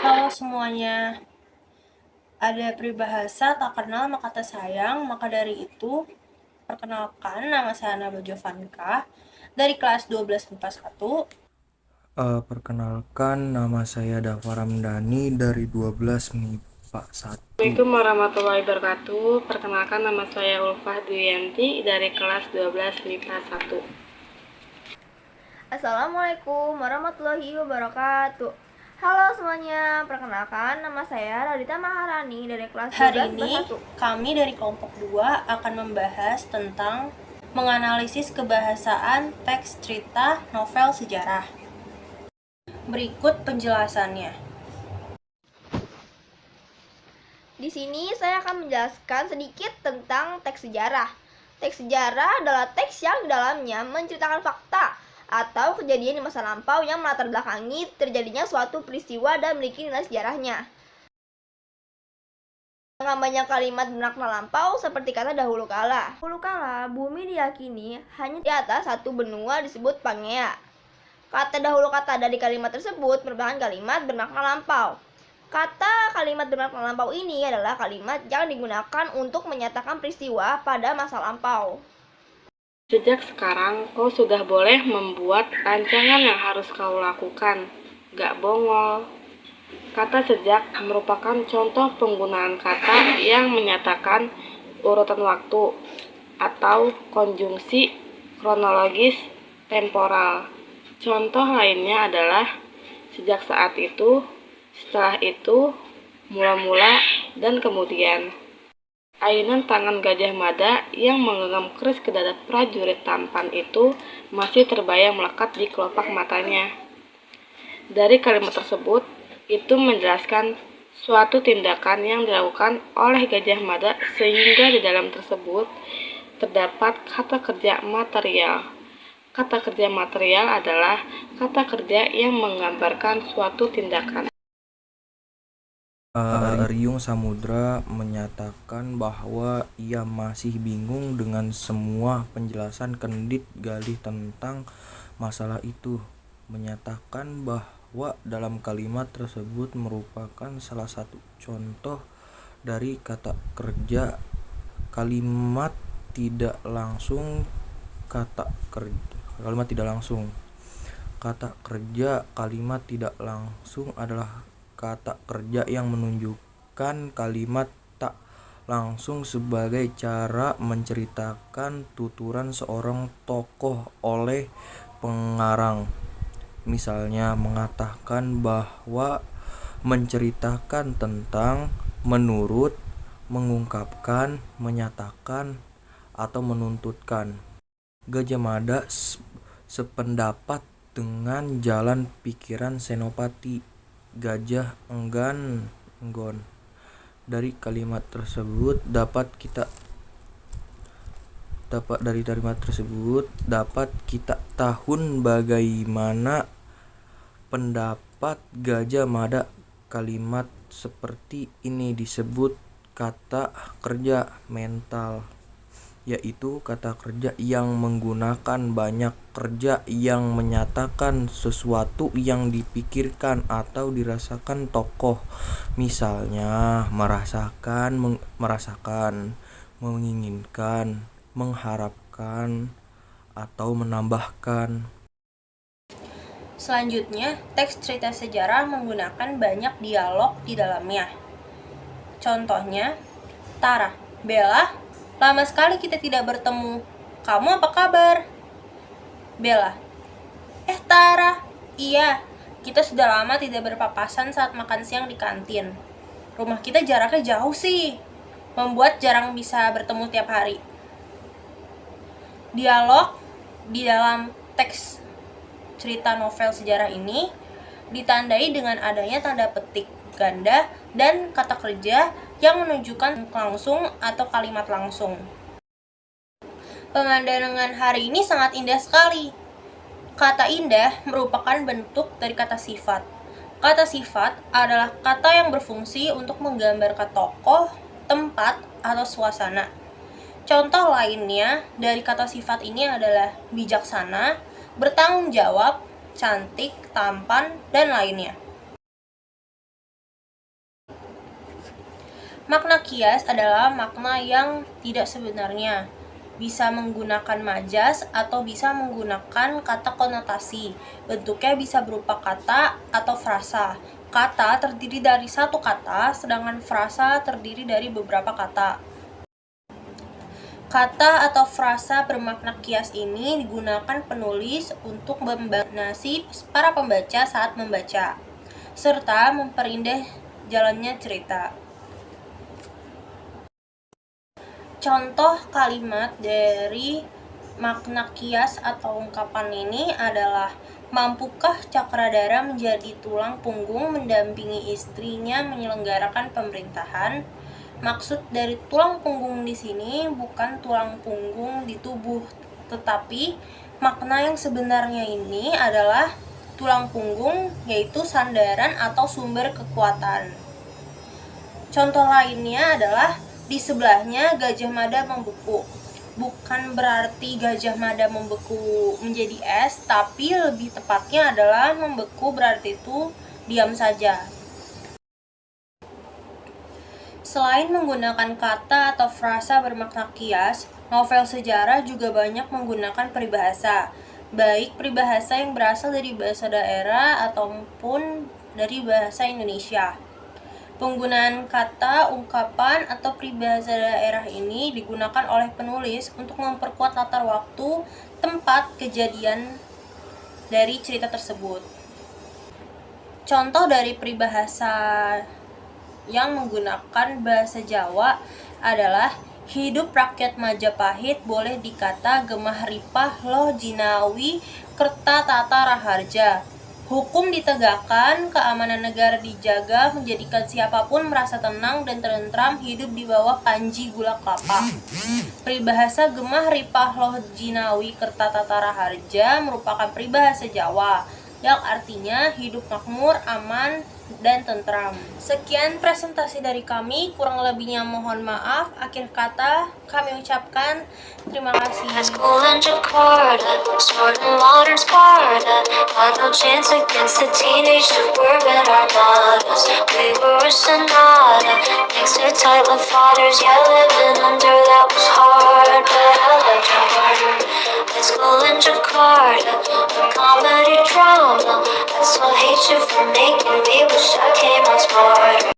Halo semuanya, ada peribahasa tak kenal maka tak sayang, maka dari itu perkenalkan nama saya Nabila Jovanka dari kelas 12 MIPA 1. Perkenalkan, nama saya Dava Ramdhani dari 12 MIPA 1. Assalamualaikum warahmatullahi wabarakatuh. Perkenalkan nama saya Ulfah Duyanti dari kelas 12 MIPA 1. Assalamualaikum warahmatullahi wabarakatuh. Halo semuanya, perkenalkan nama saya Radita Maharani dari kelas 12 Hari ini MIPA 1. kami dari kelompok 2 akan membahas tentang menganalisis kebahasaan teks cerita novel sejarah. Berikut penjelasannya. Di sini saya akan menjelaskan sedikit tentang teks sejarah. Teks sejarah adalah teks yang di dalamnya menceritakan fakta atau kejadian di masa lampau yang melatar belakangi terjadinya suatu peristiwa dan memiliki nilai sejarahnya. Dengan banyak kalimat bermakna lampau seperti kata dahulu kala. Dahulu kala, bumi diyakini hanya di atas satu benua disebut Pangea. Kata dahulu kata dari kalimat tersebut merupakan kalimat bermakna lampau. Kalimat bermakna lampau ini adalah kalimat yang digunakan untuk menyatakan peristiwa pada masa lampau. Sejak sekarang, kau sudah boleh membuat rancangan yang harus kau lakukan. Gak bongol. Kata sejak merupakan contoh penggunaan kata yang menyatakan urutan waktu atau konjungsi kronologis temporal. Contoh lainnya adalah sejak saat itu, setelah itu, mula-mula, dan kemudian. Ayunan tangan Gajah Mada yang menggenggam keris ke dada prajurit tampan itu masih terbayang melekat di kelopak matanya. Dari kalimat tersebut, itu menjelaskan suatu tindakan yang dilakukan oleh Gajah Mada sehingga di dalam tersebut terdapat kata kerja material. Kata kerja material adalah kata kerja yang menggambarkan suatu tindakan. Riung Samudra menyatakan bahwa ia masih bingung dengan semua penjelasan Kendit Galih tentang masalah itu. Menyatakan bahwa dalam kalimat tersebut merupakan salah satu contoh dari kata kerja kalimat tidak langsung kata kerja kalimat tidak langsung adalah kata kerja yang menunjukkan kalimat tak langsung sebagai cara menceritakan tuturan seorang tokoh oleh pengarang. Misalnya mengatakan bahwa, menceritakan tentang, menurut, mengungkapkan, menyatakan, atau menuntutkan. Gajah Mada sependapat dengan jalan pikiran Senopati Gajah Enggon. Dari kalimat tersebut dapat kita tahun bagaimana pendapat Gajah Mada. Kalimat seperti ini disebut kata kerja mental, yaitu kata kerja yang menggunakan banyak kerja yang menyatakan sesuatu yang dipikirkan atau dirasakan tokoh. Misalnya merasakan, menginginkan, mengharapkan, atau menambahkan. Selanjutnya, teks cerita sejarah menggunakan banyak dialog di dalamnya. Contohnya, Tara, Bella, lama sekali kita tidak bertemu. Kamu apa kabar? Bella, Tara, iya, kita sudah lama tidak berpapasan saat makan siang di kantin. Rumah kita jaraknya jauh sih, membuat jarang bisa bertemu tiap hari. Dialog di dalam teks cerita novel sejarah ini ditandai dengan adanya tanda petik ganda dan kata kerja yang menunjukkan langsung atau kalimat langsung. Pemandangan hari ini sangat indah sekali. Kata indah merupakan bentuk dari kata sifat. Kata sifat adalah kata yang berfungsi untuk menggambarkan tokoh, tempat, atau suasana. Contoh lainnya dari kata sifat ini adalah bijaksana, bertanggung jawab, cantik, tampan, dan lainnya. Makna kias adalah makna yang tidak sebenarnya. Bisa menggunakan majas atau bisa menggunakan kata konotasi. Bentuknya bisa berupa kata atau frasa. Kata terdiri dari satu kata, sedangkan frasa terdiri dari beberapa kata. Kata atau frasa bermakna kias ini digunakan penulis untuk membanasi para pembaca saat membaca, serta memperindah jalannya cerita. Contoh kalimat dari makna kias atau ungkapan ini adalah: mampukah Cakradara menjadi tulang punggung mendampingi istrinya menyelenggarakan pemerintahan? Maksud dari tulang punggung di sini bukan tulang punggung di tubuh, tetapi makna yang sebenarnya ini adalah tulang punggung, yaitu sandaran atau sumber kekuatan. Contoh lainnya adalah: di sebelahnya Gajah Mada membeku. Bukan berarti Gajah Mada membeku menjadi es, tapi lebih tepatnya adalah membeku berarti itu diam saja. Selain menggunakan kata atau frasa bermakna kias, novel sejarah juga banyak menggunakan peribahasa, baik peribahasa yang berasal dari bahasa daerah ataupun dari bahasa Indonesia. Penggunaan kata, ungkapan, atau peribahasa daerah ini digunakan oleh penulis untuk memperkuat latar waktu, tempat, kejadian dari cerita tersebut. Contoh dari peribahasa yang menggunakan bahasa Jawa adalah: hidup rakyat Majapahit boleh dikata gemah ripah loh jinawi kerta tata raharja. Hukum ditegakkan, keamanan negara dijaga, menjadikan siapapun merasa tenang dan tentram hidup di bawah panji gula kelapa. Peribahasa gemah ripah loh jinawi kerta tata raharja merupakan peribahasa Jawa yang artinya hidup makmur, aman, dan tentram. Sekian presentasi dari kami, kurang lebihnya mohon maaf. Akhir kata kami ucapkan terima kasih. High school in Jakarta, sport in modern Sparta, had no chance against the teenage suburban armadas. We were a sonata, next to tight love fathers, yeah, living under that was hard, but I like Jakarta. High school in Jakarta, a comedy drama, I still hate you for making me wish I came out smarter.